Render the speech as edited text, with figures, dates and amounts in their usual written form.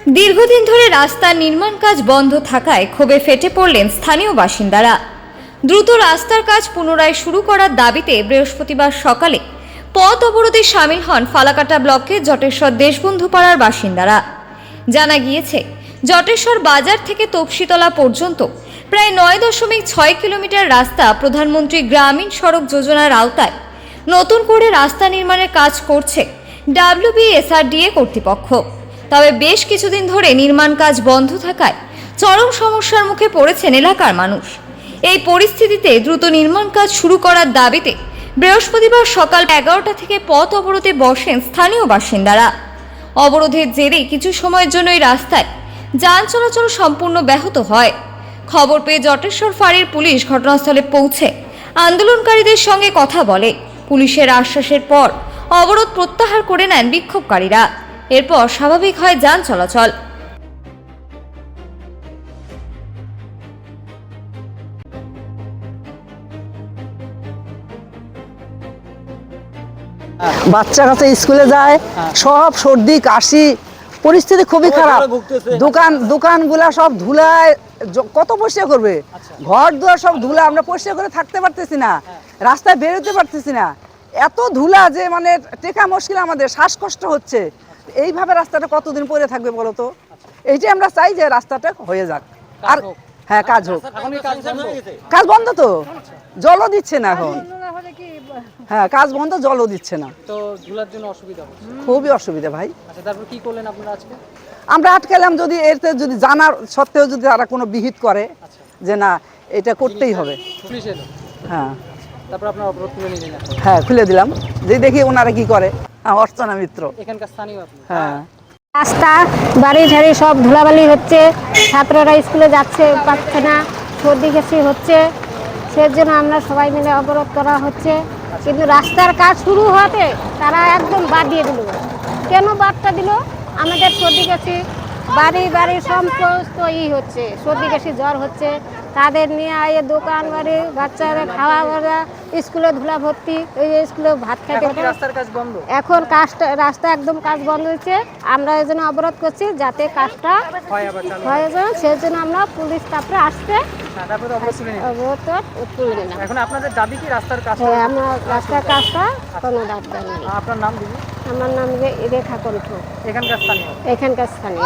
দীর্ঘদিন ধরে রাস্তার নির্মাণ কাজ বন্ধ থাকায় ক্ষোভে ফেটে পড়লেন স্থানীয় বাসিন্দারা। দ্রুত রাস্তার কাজ পুনরায় শুরু করার দাবিতে বৃহস্পতিবার সকালে পথ অবরোধে শামিল হন ফালাকাটা ব্লকের জটেশ্বর দেশবন্ধু পাড়ার বাসিন্দারা। জানা গিয়েছে, জটেশ্বর বাজার থেকে তপসিতলা পর্যন্ত প্রায় ৯.৬ কিলোমিটার রাস্তা প্রধানমন্ত্রী গ্রামীণ সড়ক যোজনার আওতায় নতুন করে রাস্তা নির্মাণের কাজ করছে WBSRDA কর্তৃপক্ষ। তবে বেশ কিছুদিন ধরে নির্মাণ কাজ বন্ধ থাকায় চরম সমস্যার মুখে পড়েছেন এলাকার মানুষ। এই পরিস্থিতিতে দ্রুত নির্মাণ কাজ শুরু করার দাবিতে বৃহস্পতিবার সকাল 11টা থেকে পথ অবরোধে বসেন স্থানীয় বাসিন্দারা। অবরোধের জেরে কিছু সময়ের জন্য এই রাস্তায় যান চলাচল সম্পূর্ণ ব্যাহত হয়। খবর পেয়ে জটেশ্বর ফাঁড়ির পুলিশ ঘটনাস্থলে পৌঁছে আন্দোলনকারীদের সঙ্গে কথা বলে। পুলিশের আশ্বাসের পর অবরোধ প্রত্যাহার করে নেন বিক্ষোভকারীরা। এরপর স্বাভাবিক হয় যান চলাচল। বাচ্চা কাছে স্কুলে যায়, সব সর্দি কাশি, পরিস্থিতি খুবই খারাপ। দোকানগুলা সব ধুলায়, কত পরিষ্কার করবে? ঘর দুয়ার সব ধুলা, আমরা পরিষ্কার করে থাকতে পারতেছি না, রাস্তায় বেরোতে পারতেছি না। এত ধুলা যে মানে টেকা মুশকিল, আমাদের শ্বাসকষ্ট হচ্ছে। এইভাবে রাস্তাটা কতদিন পরে থাকবে বলো তো? এইটাই আমরা চাই যে রাস্তাটা হয়ে যাক। আর হ্যাঁ, কাজ হোক। কাজ বন্ধ তো, জলও দিচ্ছে না এখন। হ্যাঁ, কাজ বন্ধ, জলও দিচ্ছে না। তো ধুলার জন্য অসুবিধা হচ্ছে, খুবই অসুবিধা ভাই। আচ্ছা, তারপর কি করলেন আপনারা আজকে? আমরা আটকালাম, যদি এতে যদি জানার সত্ত্বেও যদি তারা কোনো বিহিত করে যে না এটা করতেই হবে। পুলিশ এলো, হ্যাঁ। তারপর আপনারা অবরোধ তুলে নিলেন? হ্যাঁ, খুলে দিলাম, যে দেখি ওনারা কি করে। অর্চনা মিত্র, এখানকার স্থানীয় আপনি? হ্যাঁ। রাস্তা বাড়ি ঝাড়ি সব ধুলাবালি হচ্ছে, ছাত্ররা স্কুলে যাচ্ছে পাচ্ছে না, সর্দি কাশি হচ্ছে, সেজন্য আমরা সবাই মিলে অবরোধ করা হচ্ছে। কিন্তু রাস্তার কাজ শুরু হতে তারা একদম বাদ দিয়ে দিল। কেন বাদটা দিল? আমাদের সর্দি কাশি বাড়ি বাড়ি সমস্ত হচ্ছে, সর্দি কাশি জ্বর হচ্ছে, তাদের নিয়ে আয়ে দোকান বাড়ি বাচ্চারা খাওয়া দাওয়া, স্কুলে ধুলা ভর্তি, ওই স্কুলে ভাত খাইতে। রাস্তার কাজ বন্ধ এখন রাস্তা একদম কাজ বন্ধ হয়েছে। আমরা এই জন্য অবরোধ করছি যাতে কাজটা হয়ে যায়, সেই জন্য আমরা পুলিশ তারপরে আসছে অবরোধ তুলে নিলাম। এখন আপনাদের দাবি কি রাস্তার কাজ? হ্যাঁ, আমরা রাস্তার কাজটা কোনো দাবি নেই। আপনার নাম দিদি? আমার নাম রেখা কণ্ঠ, এখানকার স্থানীয়? এখানকার স্থানীয়।